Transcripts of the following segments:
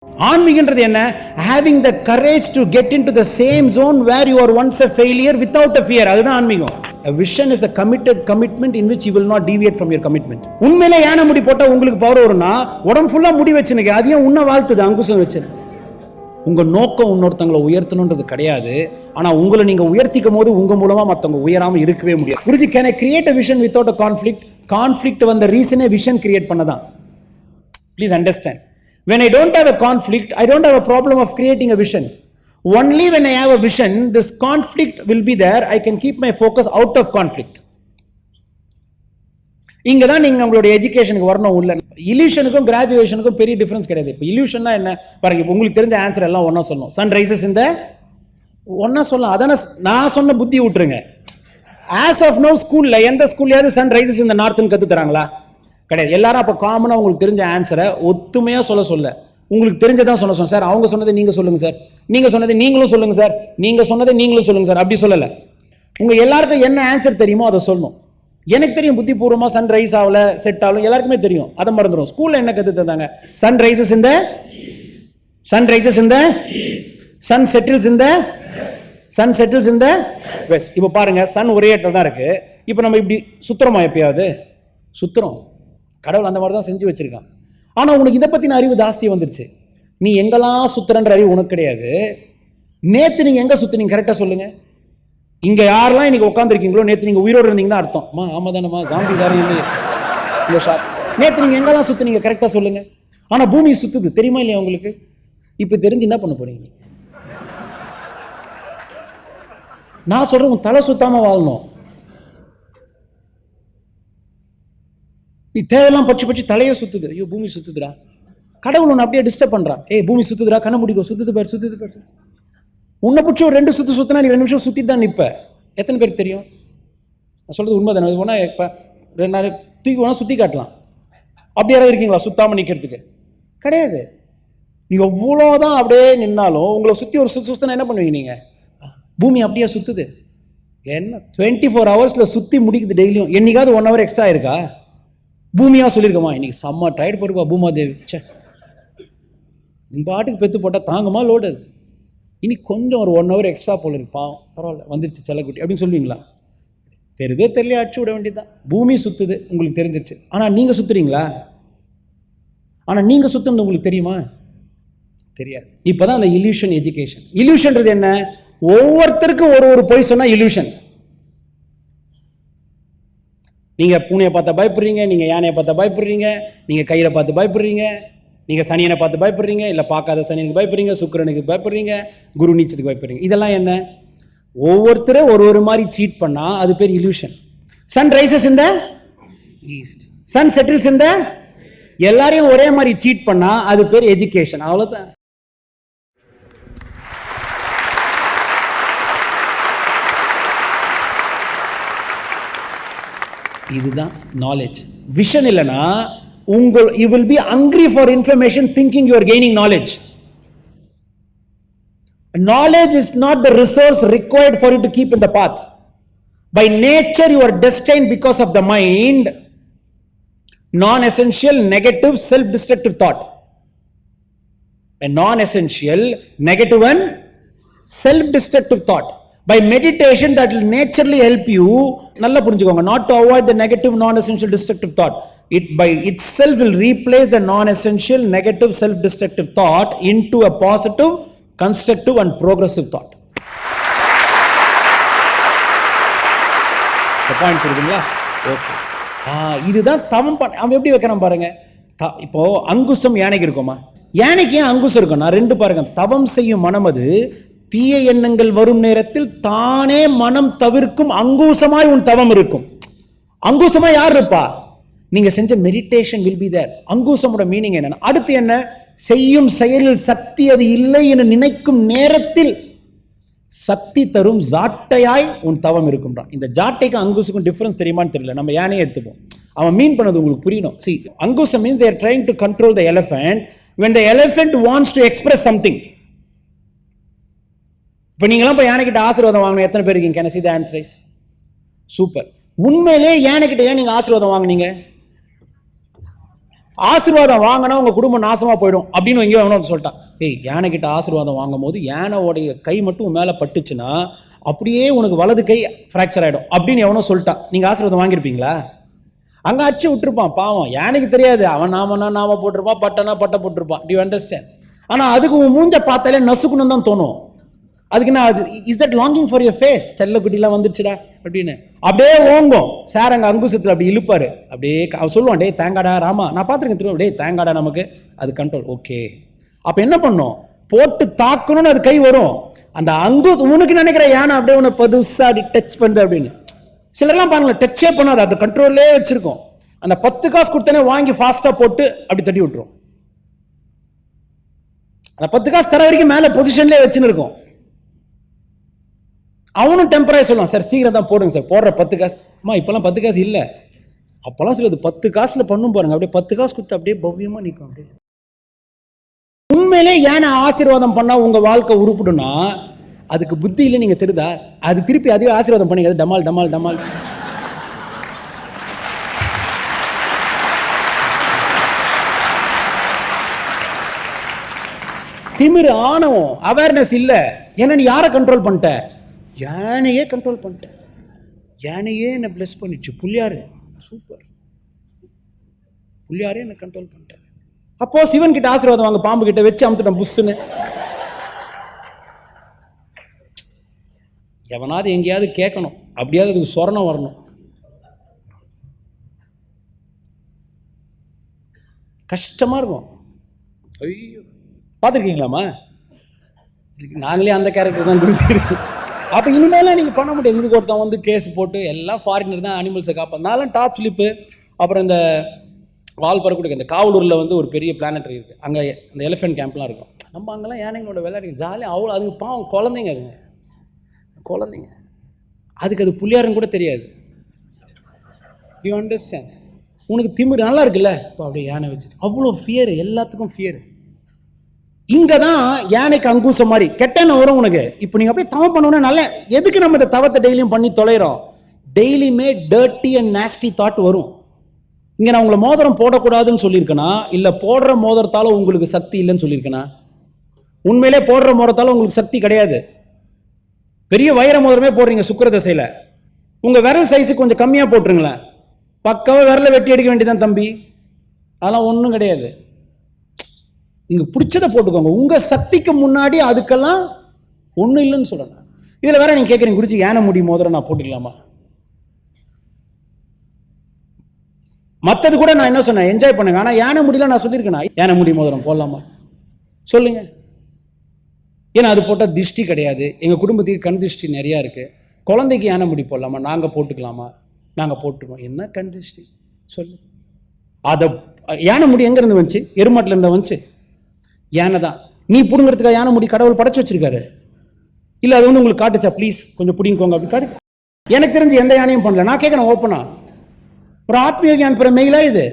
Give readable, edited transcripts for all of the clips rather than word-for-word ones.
ஆன்மீகன்றது என்ன? having the courage to get into the same zone where you are once a failure without a fear. அதுதான் ஆன்மீகம். A vision is a commitment in which you will not deviate from your commitment. உண்மையிலே யானை முடி போட்டா உங்களுக்கு power வரும்னா உடம்பு ஃபுல்லா முடி வச்சுனுங்க, அதையும் உன்ன வாழ்த்துது அங்குசம் வச்சு. உங்க நோக்கம் இன்னொருத்தங்களை உயர்த்தணுன்றது கிடையாது. ஆனா உங்களை நீங்க உயர்த்திக்கும் போது உங்க மூலமா மத்தவங்க உயராம இருக்கவே முடியாது. Guruji, can I create a vision without a conflict? Conflict வந்த ரீசனே விஷன் கிரியேட் பண்ணதான். Please understand. When I don't have a conflict, I don't have a problem of creating a vision. Only when I have a vision, this conflict will be there. I can keep my focus out of conflict. இங்க தான் நீங்க உங்களுடைய எஜுகேஷனுக்கு வரணும். உள்ள இல்யூஷனுக்கும் கிராஜுவேஷனுக்கும் பெரிய difference கிடையாது. இப்போ இல்யூஷன்னா என்ன பாருங்க, இப்போ உங்களுக்கு தெரிஞ்ச ஆன்சர் எல்லாம் ஒன்னா சொல்லணும். சன் ரைசஸ் இந்த ஒன்னா சொல்லலாம். அதான நான் சொன்ன புத்தி விட்டுருங்க. ஆஸ் ஆஃப் நோ ஸ்கூல்ல எந்த ஸ்கூல்லையாவது சன் ரைசஸ் இந்த நார்த்னு கத்து தராங்களா? கிடையாது. எல்லாரும் அப்போ காமனாக உங்களுக்கு தெரிஞ்ச ஆன்சரை ஒத்துமையாக சொல்ல உங்களுக்கு தெரிஞ்சதான் சொல்ல சார். அவங்க சொன்னதை நீங்கள் சொல்லுங்கள் சார், நீங்கள் சொன்னதை நீங்களும் சொல்லுங்கள் சார், நீங்கள் சொன்னதை நீங்களும் சொல்லுங்கள் சார், அப்படி சொல்லலை. உங்கள் எல்லாருக்கும் என்ன ஆன்சர் தெரியுமோ அதை சொல்லணும். எனக்கு தெரியும் புத்திபூர்வமாக சன் ரைஸ் ஆகல செட் ஆகல, எல்லாருக்குமே தெரியும். அதை மறந்துடும். ஸ்கூலில் என்ன கற்று தந்தாங்க? சன் ரைசஸ் இந்த சன் செட்டில்ஸ் இந்த வெஸ்ட். இப்போ பாருங்க, சன் ஒரே இடத்துல தான் இருக்கு. இப்போ நம்ம இப்படி சுத்துறோமா? எப்பயாவது சுத்துறோம். கடவுள் அந்த மாதிரி தான் செஞ்சு வச்சிருக்கான். ஆனால் உனக்கு இதை பற்றின அறிவு ஜாஸ்தி வந்துருச்சு. நீ எங்கெல்லாம் சுத்துறன்ற அறிவு உனக்கு கிடையாது. நேற்று நீங்கள் எங்கே சுற்றுனீங்க கரெக்டாக சொல்லுங்கள். இங்கே யாரெல்லாம் இன்னைக்கு உட்காந்துருக்கீங்களோ நேற்று நீங்கள் உயிரோடு இருந்தீங்க தான் அர்த்தம். ஆமாம் தானேம்மா, ஜாம்பி சாரி இல்லையே இல்லை ஷாப். நேற்று நீங்கள் எங்கெல்லாம் சுற்றுனீங்க கரெக்டாக சொல்லுங்கள். ஆனால் பூமி சுற்றுது, தெரியுமா இல்லையா உங்களுக்கு? இப்போ தெரிஞ்சு என்ன பண்ண போறீங்க? நான் சொல்கிறேன், உன் தலை சுத்தாமல் வாழணும். நீ தேவையெல்லாம் பற்றி தலையை சுத்துது. ஐயோ பூமி சுத்துதுடா, கடவுள் உன்னை அப்படியே டிஸ்டர்ப் பண்றான். ஏய் பூமி சுத்துதுடா, கண்ண முடிக்கும், சுத்துது பேர். உன்னை பிடிச்சி ஒரு 2 சுத்துனா நீ 2 நிமிஷம் சுத்திட்டு தான் நிற்ப. எத்தனை பேருக்கு தெரியும்? நான் சொல்றது உண்மை தானே? போனா இப்போ 2 நாள் தூக்கி போனா சுத்தி காட்டலாம். அப்படி யாராவது இருக்கீங்களா சுத்தாம நிற்கிறதுக்கு? கிடையாது. நீ எவ்வளோதான் அப்படியே நின்னாலும் உங்களை சுற்றி ஒரு சுத்தனா என்ன பண்ணுவீங்க நீங்க? பூமி அப்படியே சுத்துது. என்ன 24 ஹவர்ஸ்ல சுத்தி முடிக்குது டெய்லியும். என்னைக்காவது 1 ஹவர் எக்ஸ்ட்ரா இருக்கா? பூமியா சொல்லியிருக்கமா இன்னைக்கு செம்ம டயர்ட் போயிருப்பா பூமாதேவி, சே இந்த பாட்டுக்கு பெற்று போட்டால் தாங்குமா லோடு? அது இன்னைக்கு கொஞ்சம் ஒரு 1 ஹவர் எக்ஸ்ட்ரா போல இருப்பா, பரவாயில்ல வந்துருச்சு செல்லக்குட்டி அப்படின்னு சொல்லுவீங்களா? தெரியல அடிச்சு விட வேண்டியதுதான். பூமி சுத்துது உங்களுக்கு தெரிஞ்சிருச்சு. ஆனால் நீங்கள் சுத்துறீங்களா? ஆனால் நீங்கள் சுத்துறது உங்களுக்கு தெரியுமா? தெரியாது. இப்போதான் அந்த இல்யூஷன் எஜுகேஷன். இல்யூஷன்றது என்ன? ஒவ்வொருத்தருக்கும் ஒரு பொய் சொன்னா இல்யூஷன். நீங்க பூனையை பார்த்து பயப்படுறீங்க, நீங்க யானையை பார்த்து பயப்படுறீங்க, நீங்க கயிறை பார்த்து பயப்படுறீங்க, நீங்க சனியனை பார்த்து பயப்படுறீங்க, இல்லை பார்க்காத சனியனுக்கு பயப்படுறீங்க, சுக்கிரனுக்கு பயப்படுறீங்க, குரு நீச்சத்துக்கு பயப்படுறீங்க. இதெல்லாம் என்ன? ஒவ்வொருத்தரும் ஒரு மாதிரி சீட் பண்ணா அது பேர் இல்யூஷன். சன் ரைசஸ் இந்த ஈஸ்ட், சன் செட்டில்ஸ் இந்த எல்லாரையும் ஒரே மாதிரி சீட் பண்ணா அது பேர் எஜுகேஷன். அவ்வளவுதான். இதுதான் நாலேஜ். விஷன் இல்லைன்னா you will be hungry for information thinking you are gaining knowledge. Knowledge is not the resource required for you to keep in the path. By nature you are destined because of the mind, non-essential, negative, self-destructive thought. A non-essential, negative and self-destructive thought. By meditation that will naturally help you, நல்லா புரிஞ்சுக்கோங்க, not to avoid the negative, non-essential, destructive thought. It by itself will replace the non-essential, negative, self-destructive thought into a positive, constructive and progressive thought. The point புரியுதுங்களா? Okay. இதுதான் தவம். அவன் எப்படி வைக்கிறான் பாருங்க. இப்போ அங்குசம் யானைக்கு இருக்குமா? யானைக்கு ஏன் அங்குசம் இருக்கும்? நான் 2 பாருங்க. தவம் செய்யும் மனம் அது தீய எண்ணங்கள் வரும் நேரத்தில் தானே மனம் தவிர்க்கும் அங்கூசமாய் உன் தவம் இருக்கும். அங்கூசமாய் யார் இருப்பா? நீங்க செஞ்ச மெடிடேஷன் will be there. அங்கூசமோட மீனிங் என்ன? அடுத்து என்ன? செய்யும் செயலில் சக்தி அது இல்லை என நினைக்கும் நேரத்தில் சக்தி தரும் ஜாட்டையாய் உன் தவம் இருக்கும்ன்றான். இந்த ஜாட்டைக்கு அங்குசுக்கும் டிஃபரன்ஸ் தெரியுமான்னு தெரியல. நம்ம யானையை எடுத்துப்போம். அவன் மீன் பண்ணது உங்களுக்கு புரியணும். See, Ankusam means they are trying to control the elephant when the elephant wants to express something. இப்போ நீங்களாம் இப்போ யானைக்கிட்ட ஆசீர்வாதம் வாங்கணும். எத்தனை பேர் இருக்கீங்க? Can I see the hands raise? Super. உண்மையிலே யானைக்கிட்ட ஏன் நீங்கள் ஆசீர்வாதம் வாங்கினீங்க? ஆசீர்வாதம் வாங்கினா உங்க குடும்பம் நாசமா போயிடும் அப்படின்னு எங்கேயோ அவனோட சொல்லிட்டான். ஏய், யானை கிட்ட ஆசீர்வாதம் வாங்கும் போது யானையோடைய கை மட்டும் மேலே பட்டுச்சுன்னா அப்படியே உனக்கு வலது கை ஃப்ராக்சர் ஆகிடும் அப்படின்னு எவனோ சொல்லிட்டான். நீங்கள் ஆசீர்வாதம் வாங்கியிருப்பீங்களா? அங்கே அச்சு விட்டுருப்பான் பாவம், யானைக்கு தெரியாது. அவன் நாம போட்டிருப்பான், பட்டனா பட்டை போட்டிருப்பான். To you understand? ஆனால் அதுக்கு உன் மூஞ்ச பார்த்தாலே நசுக்கணும் தான் தோணும். அதுக்கு நான் அது is that longing for your face, செல்லக்குட்டிலாம் வந்துடுச்சுடா அப்படின்னு அப்படியே ஓங்கும். சார் அங்கே அங்குசத்தில் அப்படி இழுப்பாரு, அப்படியே அவன் சொல்லுவான், டே தேங்காடா ராமா, நான் பார்த்துருக்கேன் திரும்ப, டே தேங்காடா, நமக்கு அது கண்ட்ரோல். ஓகே, அப்போ என்ன பண்ணும்? போட்டு தாக்கணும்னு அது கை வரும். அந்த அங்குஸ் உனக்கு நினைக்கிற யானை அப்படியே உன்னை பதுசா அப்படி டச் பண்ணுது அப்படின்னு. சிலர்லாம் பாருங்களேன், டச்சே பண்ணாது, அது கண்ட்ரோல்லே வச்சிருக்கோம். அந்த 10 காசு கொடுத்தனே வாங்கி ஃபாஸ்ட்டாக போட்டு அப்படி தட்டி விட்டுரும். அந்த 10 காசு தர வரைக்கும் மேலே பொசிஷன்லேயே வச்சுன்னு இருக்கும். அவனும் டெம்பரரி சொல்லுவான், சார் சீக்கிரம் தான் போடுங்க சார், போடுற 10 காசு. அம்மா இப்போல்லாம் 10 காசு இல்லை, அப்போல்லாம் சொல்லுது 10 காசுல பண்ணும் பாருங்க, அப்படியே 10 காசு கொடுத்து அப்படியே பவ்யமாக நிற்கும். அப்படியே உண்மையிலே ஏன் ஆசீர்வாதம் பண்ணா உங்க வாழ்க்கை உருப்பிடும்னா அதுக்கு புத்தி இல்லை, நீங்க தெரியுதா? அது திருப்பி அதுவே ஆசீர்வாதம் பண்ணிக்காது, டமால் டமால் டமால். திமிரு, ஆணவம், அவேர்னஸ் இல்ல. ஏன்னா நீ யாரை கண்ட்ரோல் பண்ணிட்ட? யானையே கண்ட்ரோல் பண்ணிட்ட. யானையே என்ன பிளஸ் பண்ணிச்சு. புள்ளியாரு சூப்பர், புள்ளியாரே என்ன கண்ட்ரோல் பண்ணிட்ட. அப்போ சிவன் கிட்ட ஆசீர்வாதம் வாங்க, பாம்பு கிட்ட வச்சு அமுத்துட்டேன் புஷ்ஷுன்னு. எவனாவது எங்கேயாவது கேட்கணும், அப்படியாவது அதுக்கு சொரணம் வரணும். கஷ்டமா இருக்கும். ஐயோ, பார்த்துருக்கீங்களாமா? நாங்களே அந்த கேரக்டர் தான் குருசி. அப்போ இனிமேலாம் நீங்கள் பண்ண முடியாது. இதுக்கு ஒருத்தன் வந்து கேஸ் போட்டு எல்லாம் ஃபாரினர் தான் அனிமல்ஸை காப்பாற்றினாலும் டாப் ஸ்லிப்பு. அப்புறம் இந்த வால்பறை கொடுக்க இந்த காவலூரில் வந்து ஒரு பெரிய பிளானட்டரி இருக்குது, அங்கே அந்த எலிஃபென்ட் கேம்ப்லாம் இருக்கும். நம்ம அங்கெல்லாம் யானைங்களோட விளையாடுங்க ஜாலியாக, அவ்வளோ அதுக்கு பாவம் குழந்தைங்க, அதுங்க குழந்தைங்க, அதுக்கு அது புள்ளியாருன்னு கூட தெரியாது. You understand? உனக்கு திமிரு நல்லா இருக்குல்ல, இப்போ அப்படியே யானை வச்சு அவ்வளோ ஃபியர், எல்லாத்துக்கும் ஃபியர். இங்கே தான் யானைக்கு அங்கூசம் மாதிரி கெட்டன வரும் உனக்கு. இப்போ நீங்கள் அப்படியே தவம் பண்ணணும்னா நல்லா, எதுக்கு நம்ம இந்த தவத்தை டெய்லியும் பண்ணி தொலைகிறோம்? டெய்லியுமே டர்ட்டி அண்ட் நாஸ்டி தாட் வரும். இங்கே நான் உங்களை மோதிரம் போடக்கூடாதுன்னு சொல்லியிருக்கேனா, இல்லை போடுற மோதிரத்தால் உங்களுக்கு சக்தி இல்லைன்னு சொல்லியிருக்கேனா? உண்மையிலே போடுற மோதிரத்தால் உங்களுக்கு சக்தி கிடையாது. பெரிய வைர மோதிரமே போடுறீங்க சுக்கிர தசையில், உங்கள் விரல் சைஸு கொஞ்சம் கம்மியாக போட்டுருங்களேன், பக்காவாக விரலை வெட்டி எடுக்க வேண்டியதான் தம்பி. அதெல்லாம் ஒன்றும் கிடையாது. இங்கே பிடிச்சதை போட்டுக்கோங்க. உங்கள் சக்திக்கு முன்னாடி அதுக்கெல்லாம் ஒன்றும் இல்லைன்னு சொல்லணும். இதில் வேற நீங்கள் கேட்குறீங்க, குருஜி யானை முடி மோதிரம் நான் போட்டுக்கலாமா? மற்றது கூட நான் என்ன சொன்னேன், என்ஜாய் பண்ணுங்க. ஆனால் யானை முடியல நான் சொல்லியிருக்கேன், யானை முடி மோதிரம் போடலாமா சொல்லுங்க? ஏன்னா அது போட்டால் திருஷ்டி கிடையாது. எங்கள் குடும்பத்துக்கு கண் திருஷ்டி நிறையா இருக்குது. குழந்தைக்கு யானை முடி போடலாமா? நாங்கள் போட்டுக்கலாமா? நாங்கள் போட்டுக்கோம். என்ன கண் திருஷ்டி சொல்லு? அதை யானை முடி எங்கேருந்து வந்துச்சு? எருமாட்டில் இருந்தால் வந்துச்சு. யானை தான். நீ பிடுங்கிறதுக்காக யானை முடி கடவுள் படைச்சு வச்சிருக்காரு. இல்லை அது வந்து உங்களுக்கு காட்டுச்சா? ப்ளீஸ் கொஞ்சம் பிடிங்கோங்க அப்படின்னு காட்டு. எனக்கு தெரிஞ்சு எந்த யானையும் பண்ணல. நான் கேட்குறேன் ஓப்பனா, ஒரு ஆத்மீக அனுப்புகிற மெயிலா இது?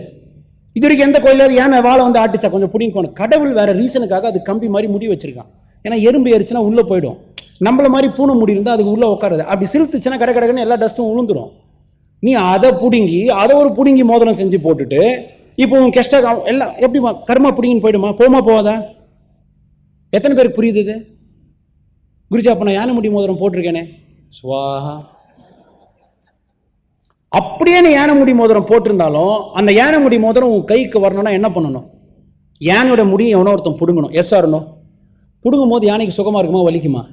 இது வரைக்கும் எந்த கோயிலாவது யானை வாழை வந்து ஆட்டுச்சா? கொஞ்சம் பிடிங்கோணும். கடவுள் வேற ரீசனுக்காக அது கம்பி மாதிரி முடி வச்சிருக்கான். ஏன்னா எறும்பு ஏறிச்சுன்னா உள்ளே போயிடும். நம்மள மாதிரி பூனை முடி இருந்தால் அதுக்கு உள்ளே உட்காருது. அப்படி சிலுத்துச்சுன்னா கடை கடைக்குன்னு எல்லா டஸ்ட்டும் விழுந்துடும். நீ அதை பிடுங்கி அதை ஒரு பிடுங்கி மோதிரம் செஞ்சு போட்டுட்டு இப்போ உன் கெஸ்டா எல்லாம் எப்படி கர்மா பிடிங்கின்னு போயிடுமா? போமா போவாதா? எத்தனை பேருக்கு புரியுது இது? குருஜி அப்போ நான் யானை முடி மோதிரம் போட்டிருக்கேனே, சுவாஹா. அப்படியே நீ யானை முடி மோதிரம் போட்டிருந்தாலும் அந்த யானை முடி மோதிரம் உன் கைக்கு வரணும்னா என்ன பண்ணணும்? யானையோட முடியை எவனோ ஒருத்தன் பிடுங்கணும். எஸ் ஆரணும்? பிடுங்கும் போது யானைக்கு சுகமா இருக்குமா, வலிக்குமா?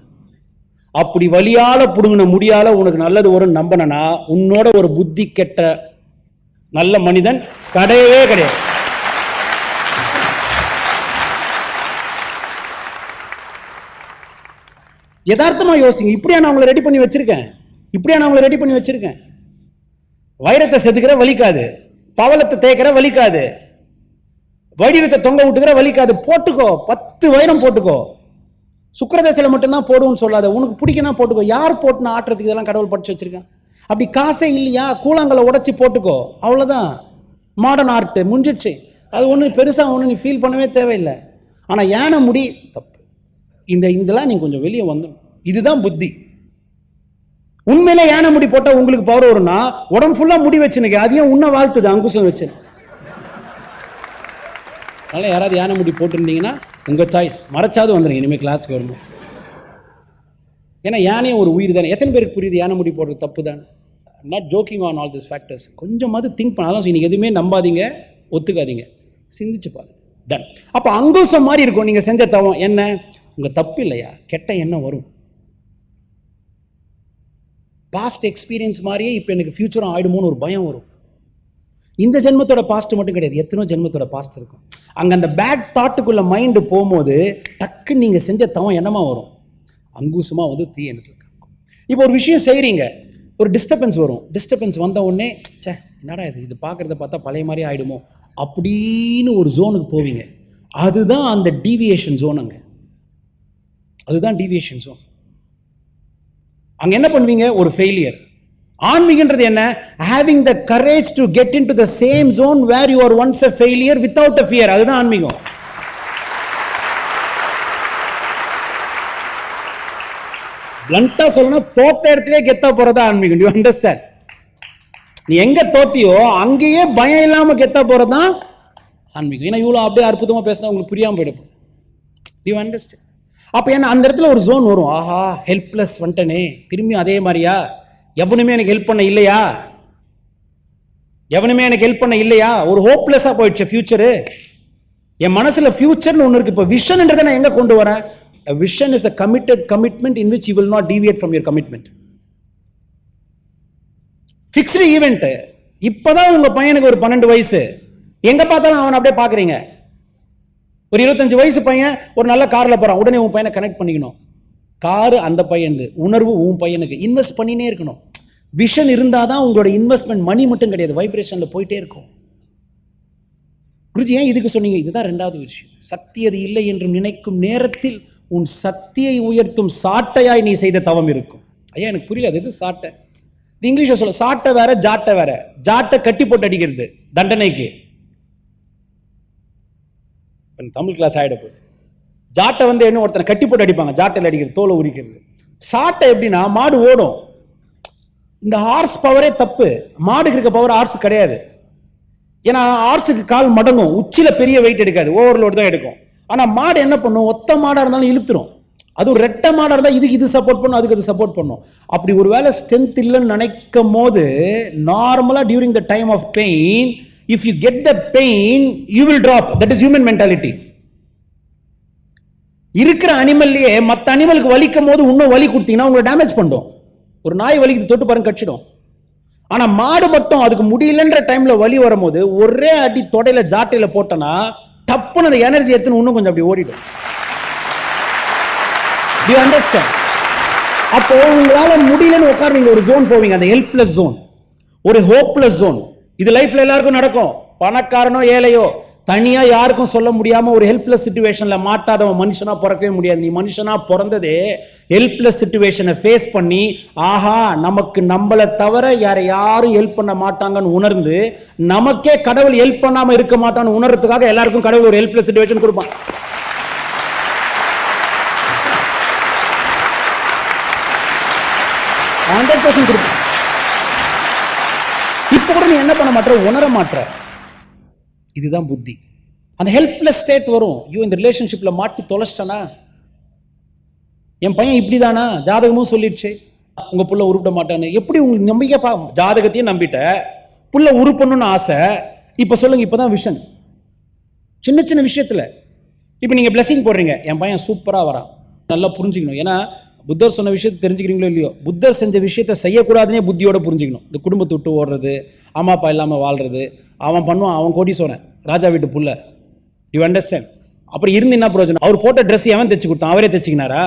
அப்படி வலியால பிடுங்கின முடியால உனக்கு நல்லது வரும்னு நம்பினா உன்னோட ஒரு புத்தி கெட்ட நல்ல மனிதன் கிடையவே கிடையாது. யதார்த்தமா யோசிங்க. இப்படியா நான் உங்களை ரெடி பண்ணி வச்சிருக்கேன்? இப்படியா நான் உங்களை ரெடி பண்ணி வச்சிருக்கேன்? வைரத்தை செதுக்கிற வலிக்காது, பவளத்தை தேய்க்கிற வலிக்காது, வைரத்தை தொங்க விட்டுக்கிற வலிக்காது. போட்டுக்கோ, 10 வைரம் போட்டுக்கோ. சுக்கிரதசையில மட்டும்தான் போடுவோம்னு சொல்லாத. உனக்கு பிடிக்கனா போட்டுக்கோ. யார் போட்டுனா ஆட்டுறதுக்கு இதெல்லாம் கடவுள் படிச்சு வச்சிருக்கேன். அப்படி காசே இல்லையா, கூழாங்கலை உடைச்சி போட்டுக்கோ, அவ்வளோதான். மாடர்ன் ஆர்ட் முடிஞ்சிடுச்சு. அது ஒன்றும் பெருசாக ஒன்றும் நீ ஃபீல் பண்ணவே தேவையில்லை. ஆனால் யானை முடி தப்பு. இதெல்லாம் நீ கொஞ்சம் வெளியே வந்துடும். இதுதான் புத்தி. உண்மையிலே யானை முடி போட்டால் உங்களுக்கு பவர் வரும்னா உடம்பு ஃபுல்லாக முடி வச்சுனுக்கு, அதையும் உன்ன வாழ்த்துது அங்குசம் வச்சு. அதனால் யாராவது யானை முடி போட்டிருந்தீங்கன்னா உங்கள் சாய்ஸ், மறைச்சாவது வந்துடுங்க இனிமேல் கிளாஸுக்கு வரும்போது. ஏன்னா யானையும் ஒரு உயிர் தானே. எத்தனை பேருக்கு புரியுது யானை முடி போடுறது தப்பு தானே? Not jogging on all this factors. கொஞ்சமாவது திங்க் பண்ண. அதான் நீங்கள் எதுவுமே நம்பாதீங்க, ஒத்துக்காதீங்க, சிந்திச்சு பாருங்க. டன். அப்போ அங்குசம் மாதிரி இருக்கும் நீங்கள் செஞ்ச தவம். என்ன உங்கள் தப்பு இல்லையா, கெட்ட எண்ணம் வரும். பாஸ்ட் எக்ஸ்பீரியன்ஸ் மாதிரியே இப்போ எனக்கு ஃபியூச்சரும் ஆகிடுமோன்னு ஒரு பயம் வரும். இந்த ஜென்மத்தோட பாஸ்ட் மட்டும் கிடையாது, எத்தனோ ஜென்மத்தோட பாஸ்ட் இருக்கும். அங்கே அந்த பேட் தாட்டுக்குள்ளே மைண்டு போகும்போது டக்குன்னு நீங்கள் செஞ்ச தவம் என்னமா வரும், அங்குசமாக வந்து தீ எண்ணத்தில் இருக்கும். இப்போ ஒரு விஷயம் செய்கிறீங்க, ஒரு டிஸ்டர்பன்ஸ் வரும். டிஸ்டர்பன்ஸ் வந்த உடனே என்னடா இது பார்க்குறத பார்த்தா பழைய மாதிரி ஆகிடுமோ அப்படின்னு ஒரு ஜோனுக்கு போவீங்க. அதுதான் அந்த டீவியேஷன் ஜோன். அதுதான் டீவியேஷன் ஜோன். அங்கே என்ன பண்ணுவீங்க, ஒரு ஃபெயிலியர். ஆன்மீகன்றது என்ன, having the courage to get into the same zone where you are once a failure without a fear. அதுதான் ஆன்மீகம். பிளண்டா சொல்லணும், தோத்த இடத்திலே கெத்தா போறதா ஆன்மீகம். You understand? நீ எங்க தோத்தியோ அங்கேயே பயம் இல்லாம கெத்தா போறதான் ஆன்மீகம். ஏன்னா இவ்வளோ அப்படியே அற்புதமா பேசினா உங்களுக்கு புரியாம போயிடும். You understand? அப்போ என்ன அந்த இடத்துல ஒரு ஜோன் வரும். ஆஹா, ஹெல்ப்லெஸ் வந்துட்டனே, திரும்பி அதே மாதிரியா, எவனுமே எனக்கு ஹெல்ப் பண்ண இல்லையா, எவனுமே எனக்கு ஹெல்ப் பண்ண இல்லையா, ஒரு ஹோப்லெஸ்ஸா போயிடுச்சு ஃபியூச்சரு. என் மனசுல ஃபியூச்சர்னு ஒன்று இருக்கு. இப்போ விஷன்ன்றதை நான் எங்க கொண்டு வரேன்? A vision is a committed commitment in which you will not deviate from your commitment. Fixed event. இப்பதான் உங்க பையனுக்கு ஒரு 12 வயசு, எங்க பார்த்தாலும் அவன் அப்படியே பாக்குறீங்க. ஒரு 25 வயசு பையன் ஒரு நல்ல கார்ல போறான், உடனே உன் பையனை கனெக்ட் பண்ணிக்கணும். காரு அந்த பையன், உணர்வு உன் பையனுக்கு. இன்வெஸ்ட் பண்ணினே இருக்கணும். விஷன் இருந்தாதான் உங்களோட இன்வெஸ்ட்மெண்ட் மணி மட்டும் கிடையாது, வைப்ரேஷன்ல போயிட்டே இருக்கும். குருஜி ஏன் இதுக்கு சொன்னீங்க? இதுதான் 2வது விஷயம். சக்தி அது இல்லை என்று நினைக்கும் நேரத்தில் உன் சக்தியை உயர்த்தும் சாட்டையாய் நீ செய்த தவம் இருக்கும். ஐயா எனக்கு புரியல, அது எது சாட்டை? இது இங்கிலீஷ்ல சொல்ல, சாட்டை வேற ஜாட்டை வேற. ஜாட்டை கட்டி போட்டு அடிக்கிறது தண்டனைக்கு. தமிழ் கிளாஸ் ஆயிட போகுது. ஜாட்டை வந்து என்ன, ஒருத்தனை கட்டி போட்டு அடிப்பாங்க, ஜாட்டையில் அடிக்கிறது, தோலை உரிக்கிறது. சாட்டை எப்படின்னா, மாடு ஓடும். இந்த ஹார்ஸ் பவரே தப்பு. மாடுக்கு இருக்க பவர் ஹார்ஸ் கிடையாது. ஏன்னா ஹார்ஸுக்கு கால் மடங்கும், உச்சில பெரிய வெயிட் எடுக்காது, ஓவர்லோடு தான் எடுக்கும். ஆனா மாடு என்ன பண்ணும், ஒத்த மாடா இருந்தாலும் இழுத்துரும். அதுவும் ரெட்டை மாடா இருந்தால் இதுக்கு இது சப்போர்ட் பண்ணும், அதுக்கு அது சப்போர்ட் பண்ணும். அப்படி ஒரு வேலை ஸ்ட்ரென்த் இல்லைன்னு நினைக்கும் போது, நார்மலா during the time of pain, if you get the pain you will drop. That is human mentality. இருக்கிற அனிமல்லையே மற்ற அனிமலுக்கு வலிக்கும் போது இன்னும் வலி கொடுத்தீங்கன்னா உங்களை டேமேஜ் பண்ணும். ஒரு நாய் வலிக்கு தொட்டு பாருங்க, கடிச்சிடும். ஆனா மாடு மட்டும் அதுக்கு முடியலன்ற டைம்ல வலி வரும்போது ஒரே அடி தொடையில ஜாட்டையில போட்டனா டப்புன்னு அந்த எனர்ஜி எடுத்துன்னு இன்னும் கொஞ்சம் அப்படி ஓடிடும். You understand? அப்போ உங்களால முடியலன்னு உட்கார்ந்து ஒரு ஜோன் போவீங்க, அந்த ஹெல்ப்லெஸ் ஜோன், ஒரு ஹோப்லெஸ் ஜோன். இது லைஃப்ல எல்லாருக்கும் நடக்கும். பணக்காரனோ ஏழையோ தனியா யாருக்கும் சொல்ல முடியாம ஒரு ஹெல்ப்லெஸ் சிச்சுவேஷன்ல மாட்டாதவன் மனுஷனா பிறக்கவே முடியாது. நீ மனுஷனா பிறந்ததே ஹெல்ப்லெஸ் சிச்சுவேஷனை ஃபேஸ் பண்ணி, ஆஹா நமக்கு நம்மளை தவிர யாரும் ஹெல்ப் பண்ண மாட்டாங்கன்னு உணர்ந்து, நமக்கே கடவுள் ஹெல்ப் பண்ணாம இருக்க மாட்டான்னு உணர்றதுக்காக எல்லாருக்கும் கடவுள் ஒரு ஹெல்ப்லெஸ் சிச்சுவேஷன் கொடுப்பான். இப்ப கூட நீ என்ன பண்ண மாட்ட, உணர மாட்ட. இதுதான் புத்தி. அந்த ஹெல்ப்லெஸ் ஸ்டேட் வரும். ஐயோ இந்த ரிலேஷன்ஷிப்ல மாட்டி தொலைச்சிட்டனா, என் பையன் இப்படிதானா, ஜாதகமும் சொல்லிடுச்சு உங்க புள்ள உருப்பிட மாட்டான்னு. எப்படி உங்களுக்கு நம்பிக்கை? ஜாதகத்தையும் நம்பிட்ட, புள்ள உருப்பணும்னு ஆசை. இப்ப சொல்லுங்க, இப்பதான் விஷன். சின்ன சின்ன விஷயத்துல இப்ப நீங்க பிளஸிங் போடுறீங்க, என் பையன் சூப்பரா வரான். நல்லா புரிஞ்சுக்கணும். ஏன்னா புத்தர் சொன்ன விஷயத்தை தெரிஞ்சுக்கிறீங்களோ இல்லையோ, புத்தர் செஞ்ச விஷயத்தை செய்யக்கூடாதுன்னே புத்தியோட புரிஞ்சுக்கணும். இந்த குடும்பத்தை விட்டு ஓடுறது, அம்மா அப்பா இல்லாமல் வாழ்றது, அவன் பண்ணுவான், அவன் கோடீஸ்வரன், ராஜா வீட்டு புள்ள. You understand? அப்புறம் இருந்து என்ன பிரயோஜனம்? அவர் போட்ட ட்ரெஸ் அவன் தைச்சு கொடுத்தான், அவரே தைச்சிக்கினாரா?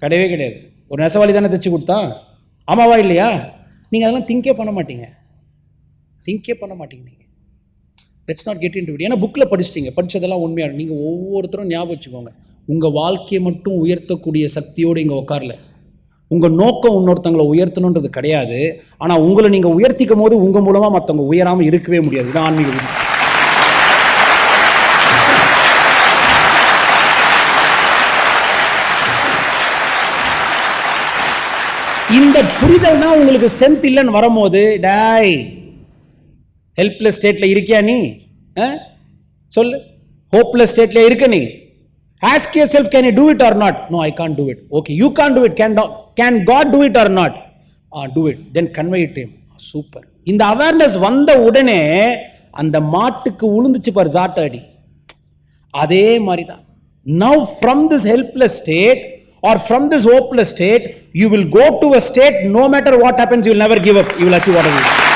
கிடையவே கிடையாது. ஒரு நெசவாளி தானே தைச்சு கொடுத்தான், ஆமாவா இல்லையா? நீங்கள் அதெல்லாம் திங்கே பண்ண மாட்டீங்க. நீங்கள் let's not get into it. ஏன்னா புக்கில் படிச்சிட்டீங்க, படித்ததெல்லாம் உண்மையாக. நீங்கள் ஒவ்வொருத்தரும் ஞாபகம் வச்சுக்கோங்க, உங்கள் வாழ்க்கையை மட்டும் உயர்த்தக்கூடிய சக்தியோடு இங்கே உட்காரல. உங்கள் நோக்கம் இன்னொருத்தங்களை உயர்த்தணுன்றது கிடையாது. ஆனால் உங்களை நீங்கள் உயர்த்திக்கும் போது உங்கள் மூலமாக மற்றவங்க உயராமல் இருக்கவே முடியாது. இது ஆன்மீக விதி. இந்த புரிதல் தான் உங்களுக்கு ஸ்ட்ரென்த் இல்லைன்னு வரும்போது, டாய் ஹெல்ப்லெஸ் ஸ்டேட்ல இருக்கியா நீ? சொல்லு. ஹோப்லெஸ் ஸ்டேட்ல இருக்க நீ. Ask yourself, can I do it or not? No, I can't do it. Okay, you can't do it. Can God do it or not? Do it. Then convey it to him. Super. இந்த awareness வந்த உடனே அந்த மாட்டுக்கு உளுந்துச்சு பார் ஜாட்டாடி. அதே மாதிரி தான். Now from this helpless state or from this hopeless state, you will go to a state, no matter what happens, you will never give up. You will achieve whatever you want.